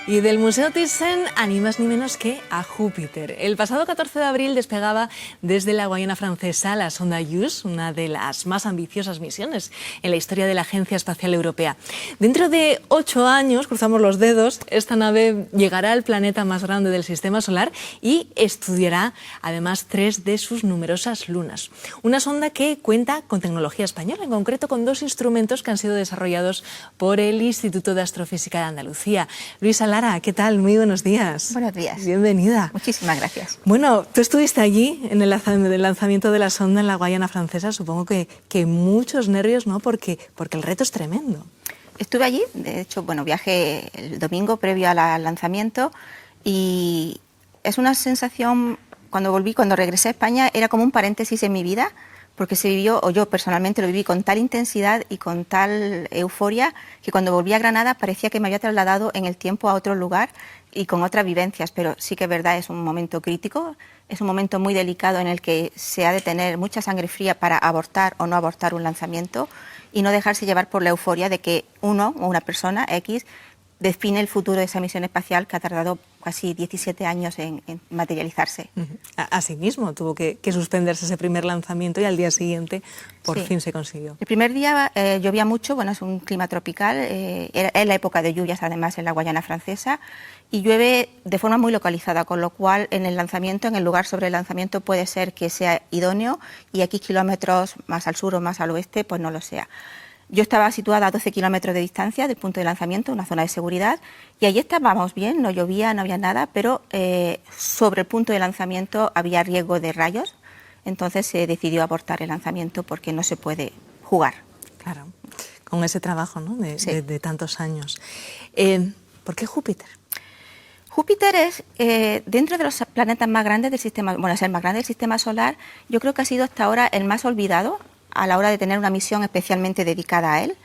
Y del Museo Thyssen a ni más ni menos que a Júpiter. El pasado 14 de abril despegaba desde la Guayana Francesa la sonda JUICE, una de las más ambiciosas misiones en la historia de la Agencia Espacial Europea. Dentro de 8 años, cruzamos los dedos, esta nave llegará al planeta más grande del Sistema Solar y estudiará además 3 de sus numerosas lunas. Una sonda que cuenta con tecnología española, en concreto con 2 instrumentos que han sido desarrollados por el Instituto de Astrofísica de Andalucía. Luisa Lara, ¿qué tal? Muy buenos días. Buenos días. Bienvenida. Muchísimas gracias. Bueno, tú estuviste allí en el lanzamiento de la sonda en la Guayana Francesa. Supongo que muchos nervios, ¿no? Porque el reto es tremendo. Estuve allí, de hecho, viajé el domingo previo al lanzamiento y es una sensación, cuando regresé a España, era como un paréntesis en mi vida, porque se vivió, o yo personalmente lo viví con tal intensidad y con tal euforia, que cuando volví a Granada parecía que me había trasladado en el tiempo a otro lugar y con otras vivencias, pero sí que es verdad, es un momento crítico, es un momento muy delicado en el que se ha de tener mucha sangre fría para abortar o no abortar un lanzamiento y no dejarse llevar por la euforia de que uno o una persona X define el futuro de esa misión espacial que ha tardado casi 17 años en materializarse. Asimismo, tuvo que suspenderse ese primer lanzamiento y al día siguiente por fin se consiguió. El primer día llovía mucho, es un clima tropical, es la época de lluvias además en la Guayana Francesa y llueve de forma muy localizada, con lo cual en el lanzamiento, en el lugar sobre el lanzamiento puede ser que sea idóneo y X kilómetros más al sur o más al oeste pues no lo sea. Yo estaba situada a 12 kilómetros de distancia del punto de lanzamiento, una zona de seguridad, y allí estábamos bien, no llovía, no había nada, pero sobre el punto de lanzamiento había riesgo de rayos, entonces se decidió abortar el lanzamiento porque no se puede jugar. Claro, con ese trabajo, ¿no? de tantos años. ¿Por qué Júpiter? Júpiter es, dentro de los planetas más grandes del sistema, es el más grande del sistema solar, yo creo que ha sido hasta ahora el más olvidado a la hora de tener una misión especialmente dedicada a él.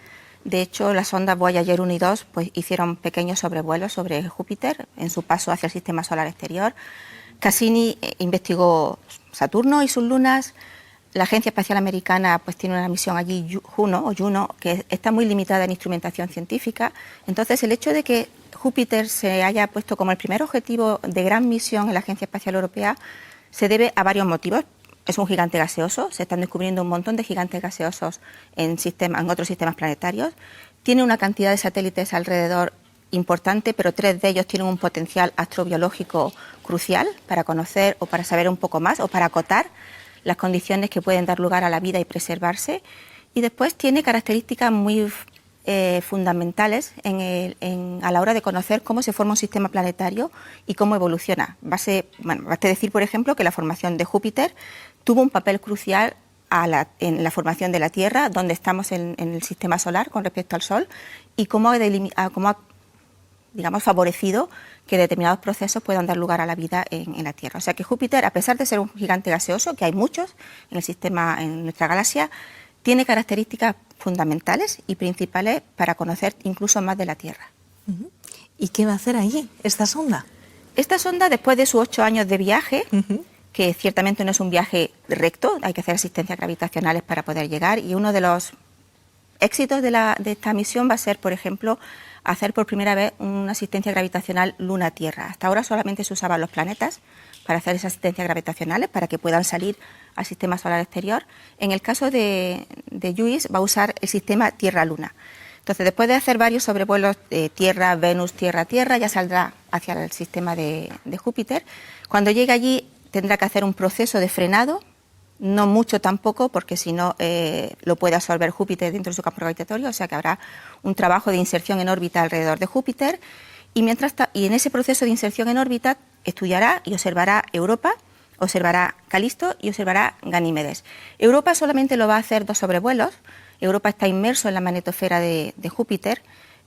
De hecho, las sondas Voyager 1 y 2 pues, hicieron pequeños sobrevuelos sobre Júpiter en su paso hacia el sistema solar exterior. Cassini investigó Saturno y sus lunas. La Agencia Espacial Americana pues, tiene una misión allí, Juno, que está muy limitada en instrumentación científica. Entonces, el hecho de que Júpiter se haya puesto como el primer objetivo de gran misión en la Agencia Espacial Europea se debe a varios motivos. Es un gigante gaseoso, se están descubriendo un montón de gigantes gaseosos en otros sistemas planetarios. Tiene una cantidad de satélites alrededor importante, pero 3 de ellos tienen un potencial astrobiológico crucial para conocer o para saber un poco más o para acotar las condiciones que pueden dar lugar a la vida y preservarse. Y después tiene características muy fundamentales a la hora de conocer cómo se forma un sistema planetario y cómo evoluciona. Basta decir, por ejemplo, que la formación de Júpiter tuvo un papel crucial en la formación de la Tierra, donde estamos en el sistema solar con respecto al Sol, y cómo ha favorecido que determinados procesos puedan dar lugar a la vida en la Tierra. O sea que Júpiter, a pesar de ser un gigante gaseoso, que hay muchos en el sistema, en nuestra galaxia, tiene características fundamentales y principales para conocer incluso más de la Tierra. ¿Y qué va a hacer allí esta sonda? Esta sonda, después de sus 8 años de viaje, que ciertamente no es un viaje recto, hay que hacer asistencias gravitacionales para poder llegar, y uno de los éxitos de esta misión va a ser, por ejemplo, hacer por primera vez una asistencia gravitacional Luna-Tierra. Hasta ahora solamente se usaban los planetas para hacer esas asistencias gravitacionales, para que puedan salir al sistema solar exterior. En el caso de JUICE va a usar el sistema Tierra-Luna. Entonces, después de hacer varios sobrevuelos de Tierra, Venus, Tierra, ya saldrá hacia el sistema de Júpiter. Cuando llegue allí tendrá que hacer un proceso de frenado, no mucho tampoco, porque si no lo puede absorber Júpiter dentro de su campo gravitatorio, o sea que habrá un trabajo de inserción en órbita alrededor de Júpiter, y en ese proceso de inserción en órbita estudiará y observará Europa, observará Calisto y observará Ganímedes. Europa solamente lo va a hacer 2 sobrevuelos. Europa está inmerso en la magnetosfera de Júpiter,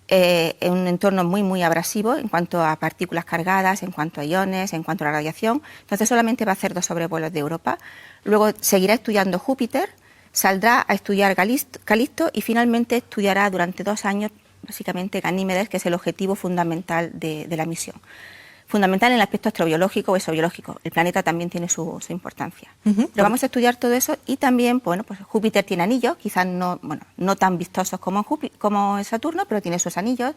en un entorno muy, muy abrasivo en cuanto a partículas cargadas, en cuanto a iones, en cuanto a la radiación. Entonces solamente va a hacer 2 sobrevuelos de Europa. Luego seguirá estudiando Júpiter, saldrá a estudiar Calisto y finalmente estudiará durante 2 años básicamente Ganímedes, que es el objetivo fundamental de la misión. fundamental en el aspecto astrobiológico o exobiológico. El planeta también tiene su importancia. Pero vamos a estudiar todo eso y también, bueno, pues Júpiter tiene anillos, quizás no tan vistosos como en Saturno, pero tiene sus anillos.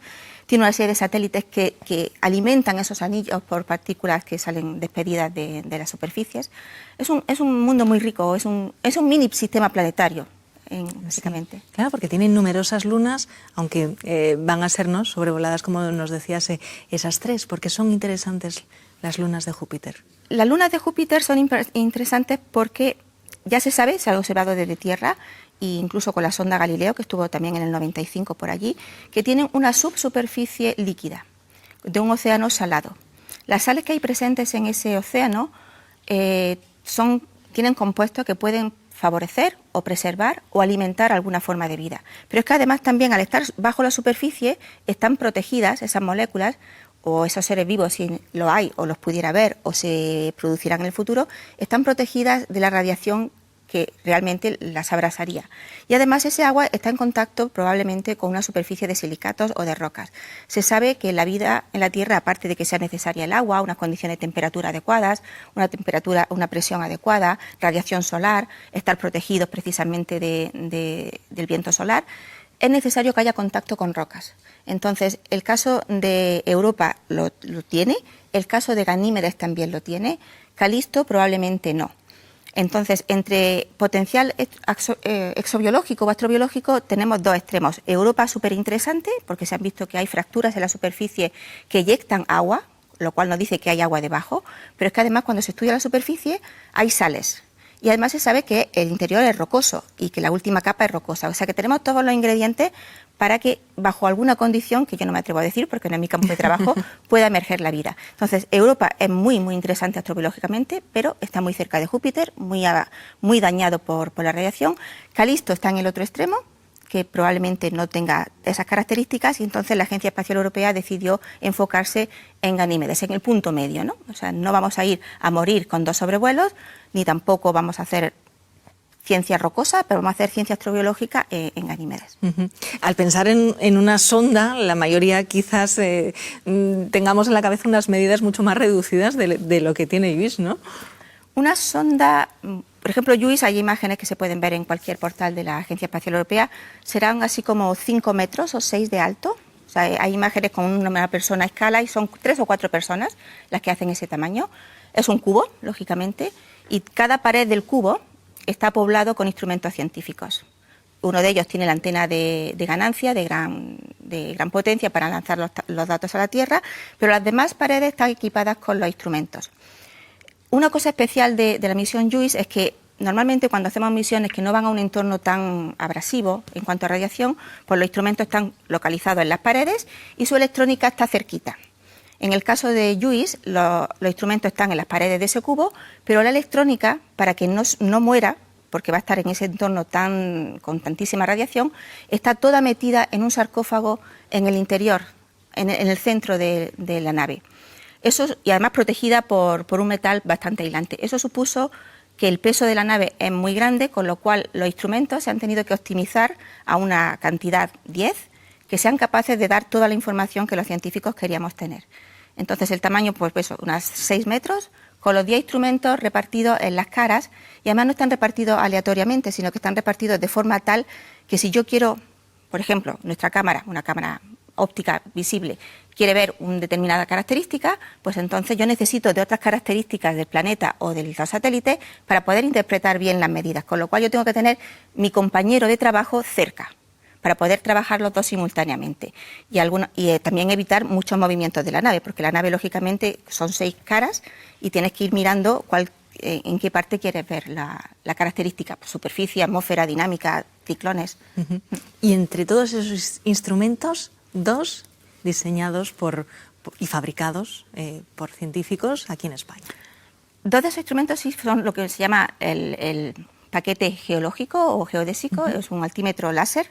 Tiene una serie de satélites que alimentan esos anillos por partículas que salen despedidas de las superficies. Es un mundo muy rico, es un mini sistema planetario. Básicamente. Sí, claro, porque tienen numerosas lunas, aunque van a sernos sobrevoladas, como nos decías, esas 3, porque son interesantes las lunas de Júpiter. Las lunas de Júpiter son interesantes porque ya se sabe, se ha observado desde Tierra, e incluso con la sonda Galileo, que estuvo también en el 95 por allí, que tienen una subsuperficie líquida de un océano salado. Las sales que hay presentes en ese océano tienen compuestos que pueden favorecer o preservar o alimentar alguna forma de vida. Pero es que además también al estar bajo la superficie están protegidas esas moléculas o esos seres vivos, si lo hay o los pudiera haber o se producirán en el futuro, están protegidas de la radiación que realmente las abrasaría. Y además ese agua está en contacto probablemente con una superficie de silicatos o de rocas. Se sabe que la vida en la Tierra, aparte de que sea necesaria el agua, unas condiciones de temperatura adecuadas, una presión adecuada, radiación solar, estar protegidos precisamente del viento solar, es necesario que haya contacto con rocas. Entonces, el caso de Europa lo tiene, el caso de Ganímedes también lo tiene, Calisto probablemente no. Entonces, entre potencial exobiológico o astrobiológico tenemos 2 extremos. Europa súper interesante, porque se han visto que hay fracturas en la superficie que eyectan agua, lo cual nos dice que hay agua debajo, pero es que además cuando se estudia la superficie hay sales. Y además se sabe que el interior es rocoso y que la última capa es rocosa. O sea que tenemos todos los ingredientes para que bajo alguna condición, que yo no me atrevo a decir porque no es mi campo de trabajo, pueda emerger la vida. Entonces Europa es muy, muy interesante astrobiológicamente, pero está muy cerca de Júpiter, muy dañado por la radiación. Calisto está en el otro extremo, que probablemente no tenga esas características, y entonces la Agencia Espacial Europea decidió enfocarse en Ganímedes, en el punto medio, ¿no? O sea, no vamos a ir a morir con 2 sobrevuelos, ni tampoco vamos a hacer ciencia rocosa, pero vamos a hacer ciencia astrobiológica en Ganímedes. Al pensar en una sonda, la mayoría quizás tengamos en la cabeza unas medidas mucho más reducidas de lo que tiene JUICE, ¿no? Una sonda, por ejemplo, JUICE, hay imágenes que se pueden ver en cualquier portal de la Agencia Espacial Europea, serán así como 5 metros o 6 de alto. O sea, hay imágenes con una persona a escala y son 3 o 4 personas las que hacen ese tamaño. Es un cubo, lógicamente, y cada pared del cubo está poblado con instrumentos científicos. Uno de ellos tiene la antena de ganancia, de gran potencia para lanzar los datos a la Tierra, pero las demás paredes están equipadas con los instrumentos. Una cosa especial de la misión JUICE es que normalmente cuando hacemos misiones que no van a un entorno tan abrasivo en cuanto a radiación, pues los instrumentos están localizados en las paredes y su electrónica está cerquita. En el caso de JUICE, los instrumentos están en las paredes de ese cubo, pero la electrónica, para que no muera, porque va a estar en ese entorno con tantísima radiación, está toda metida en un sarcófago en el interior, en el centro de la nave. Y además protegida por un metal bastante aislante. Eso supuso que el peso de la nave es muy grande, con lo cual los instrumentos se han tenido que optimizar a una cantidad 10, que sean capaces de dar toda la información que los científicos queríamos tener. Entonces el tamaño, pues eso, unos 6 metros, con los 10 instrumentos repartidos en las caras, y además no están repartidos aleatoriamente, sino que están repartidos de forma tal que si yo quiero, por ejemplo, nuestra cámara, una cámara óptica visible, quiere ver una determinada característica, pues entonces yo necesito de otras características del planeta o de los satélites para poder interpretar bien las medidas, con lo cual yo tengo que tener mi compañero de trabajo cerca para poder trabajar los dos simultáneamente y también evitar muchos movimientos de la nave, porque la nave lógicamente son 6 caras y tienes que ir mirando en qué parte quieres ver la característica, superficie, atmósfera, dinámica, ciclones. Y entre todos esos instrumentos, 2 diseñados y fabricados por científicos aquí en España. 2 de esos instrumentos sí son lo que se llama el paquete geológico o geodésico, es un altímetro láser.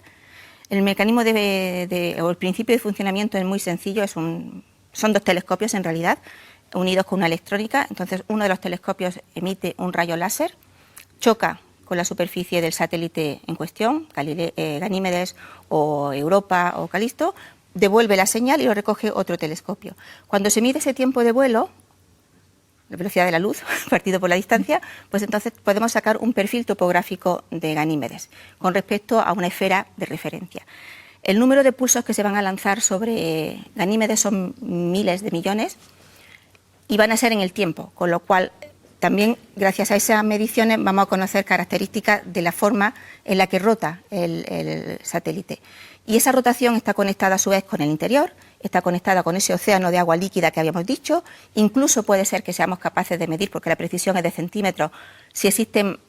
El mecanismo o el principio de funcionamiento es muy sencillo, son 2 telescopios en realidad, unidos con una electrónica. Entonces uno de los telescopios emite un rayo láser, choca con la superficie del satélite en cuestión, Ganímedes o Europa o Calisto, devuelve la señal y lo recoge otro telescopio. Cuando se mide ese tiempo de vuelo, la velocidad de la luz partido por la distancia, pues entonces podemos sacar un perfil topográfico de Ganímedes con respecto a una esfera de referencia. El número de pulsos que se van a lanzar sobre Ganímedes son miles de millones y van a ser en el tiempo, con lo cual también gracias a esas mediciones vamos a conocer características de la forma en la que rota el satélite. Y esa rotación está conectada a su vez con el interior, está conectada con ese océano de agua líquida que habíamos dicho, incluso puede ser que seamos capaces de medir, porque la precisión es de centímetros, si existen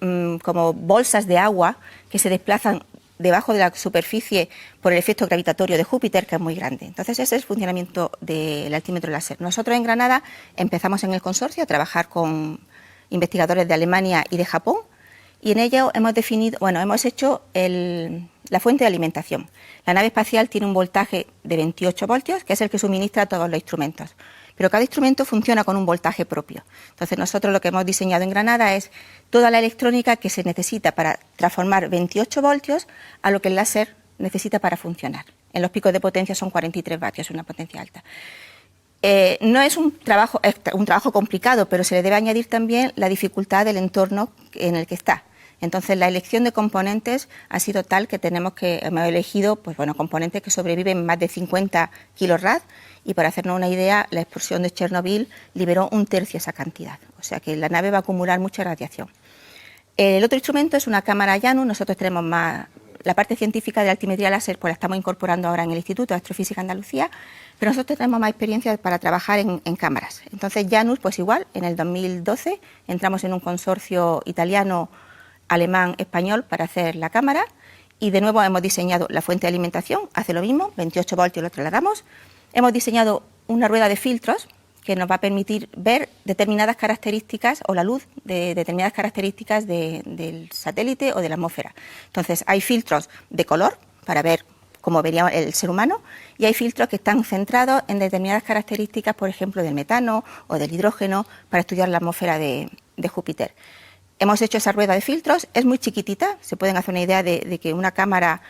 como bolsas de agua que se desplazan debajo de la superficie por el efecto gravitatorio de Júpiter, que es muy grande. Entonces ese es el funcionamiento del altímetro láser. Nosotros en Granada empezamos en el consorcio a trabajar con investigadores de Alemania y de Japón, y en ello hemos hecho la fuente de alimentación. La nave espacial tiene un voltaje de 28 voltios, que es el que suministra todos los instrumentos, pero cada instrumento funciona con un voltaje propio. Entonces nosotros lo que hemos diseñado en Granada es toda la electrónica que se necesita para transformar 28 voltios a lo que el láser necesita para funcionar. En los picos de potencia son 43 vatios, una potencia alta. No es un trabajo complicado, pero se le debe añadir también la dificultad del entorno en el que está. Entonces la elección de componentes ha sido tal que hemos elegido componentes que sobreviven más de 50 kilorad, y para hacernos una idea, la explosión de Chernobyl liberó un tercio de esa cantidad, o sea que la nave va a acumular mucha radiación. El otro instrumento es una cámara Janus. Nosotros tenemos más la parte científica de la altimetría láser, pues la estamos incorporando ahora en el Instituto de Astrofísica Andalucía, pero nosotros tenemos más experiencia para trabajar en cámaras. Entonces Janus, pues igual, en el 2012 entramos en un consorcio italiano, alemán, español para hacer la cámara, y de nuevo hemos diseñado la fuente de alimentación, hace lo mismo, 28 voltios lo trasladamos. Hemos diseñado una rueda de filtros que nos va a permitir ver determinadas características o la luz de determinadas características del satélite o de la atmósfera. Entonces hay filtros de color para ver cómo vería el ser humano, y hay filtros que están centrados en determinadas características, por ejemplo, del metano o del hidrógeno, para estudiar la atmósfera de Júpiter. Hemos hecho esa rueda de filtros, es muy chiquitita, se pueden hacer una idea de que una cámara,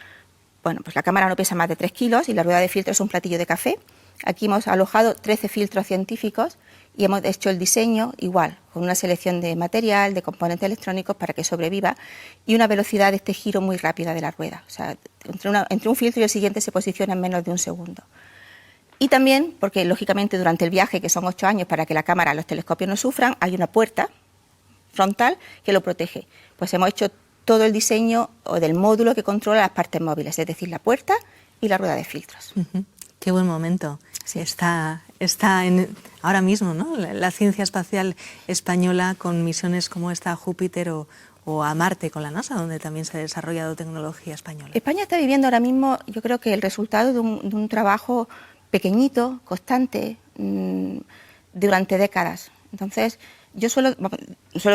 pues la cámara no pesa más de 3 kilos y la rueda de filtros es un platillo de café. Aquí hemos alojado 13 filtros científicos y hemos hecho el diseño igual, con una selección de material, de componentes electrónicos para que sobreviva, y una velocidad de este giro muy rápida de la rueda. O sea, entre un filtro y el siguiente se posiciona en menos de un segundo. Y también, porque lógicamente durante el viaje, que son 8 años para que la cámara, los telescopios no sufran, hay una puerta frontal que lo protege. Pues hemos hecho todo el diseño del módulo que controla las partes móviles, es decir, la puerta y la rueda de filtros. Qué buen momento. Sí, está ahora mismo, ¿no?, la ciencia espacial española, con misiones como esta a Júpiter o a Marte con la NASA, donde también se ha desarrollado tecnología española. España está viviendo ahora mismo, yo creo que el resultado de un trabajo pequeñito, constante, durante décadas. Entonces, yo suelo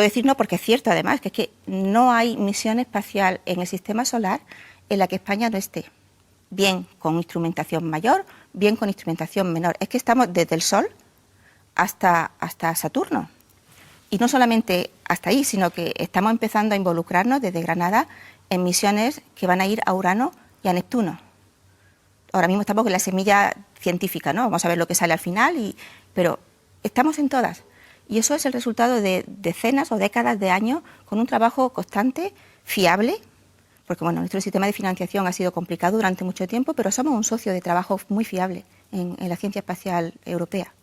decir no, porque es cierto además, que es que no hay misión espacial en el sistema solar en la que España no esté. Bien con instrumentación mayor, bien con instrumentación menor. Es que estamos desde el Sol hasta Saturno. Y no solamente hasta ahí, sino que estamos empezando a involucrarnos desde Granada en misiones que van a ir a Urano y a Neptuno. Ahora mismo estamos con la semilla científica, ¿no? Vamos a ver lo que sale al final, pero estamos en todas. Y eso es el resultado de decenas o décadas de años con un trabajo constante, fiable, porque nuestro sistema de financiación ha sido complicado durante mucho tiempo, pero somos un socio de trabajo muy fiable en la ciencia espacial europea.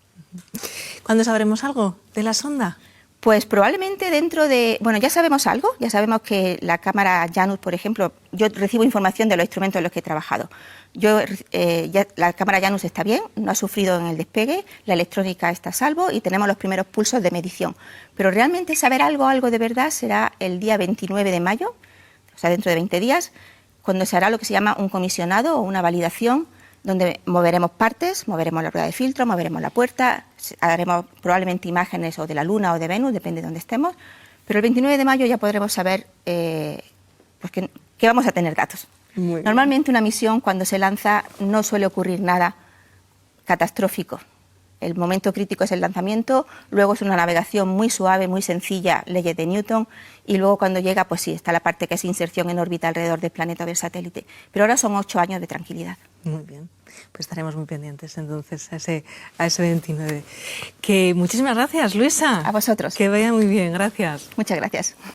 ¿Cuándo sabremos algo de la sonda? Pues probablemente dentro de... ya sabemos algo, ya sabemos que la cámara Janus, por ejemplo, yo recibo información de los instrumentos en los que he trabajado. La cámara Janus está bien, no ha sufrido en el despegue, la electrónica está a salvo y tenemos los primeros pulsos de medición. Pero realmente saber algo de verdad será el día 29 de mayo, o sea, dentro de 20 días, cuando se hará lo que se llama un comisionado o una validación, donde moveremos partes, moveremos la rueda de filtro, moveremos la puerta, haremos probablemente imágenes o de la Luna o de Venus, depende de dónde estemos, pero el 29 de mayo ya podremos saber que vamos a tener datos. Normalmente una misión, cuando se lanza, no suele ocurrir nada catastrófico. El momento crítico es el lanzamiento, luego es una navegación muy suave, muy sencilla, leyes de Newton, y luego cuando llega, pues sí, está la parte que es inserción en órbita alrededor del planeta o del satélite. Pero ahora son 8 años de tranquilidad. Muy bien, pues estaremos muy pendientes entonces a ese 29. Que muchísimas gracias, Luisa. A vosotros. Que vaya muy bien, gracias. Muchas gracias.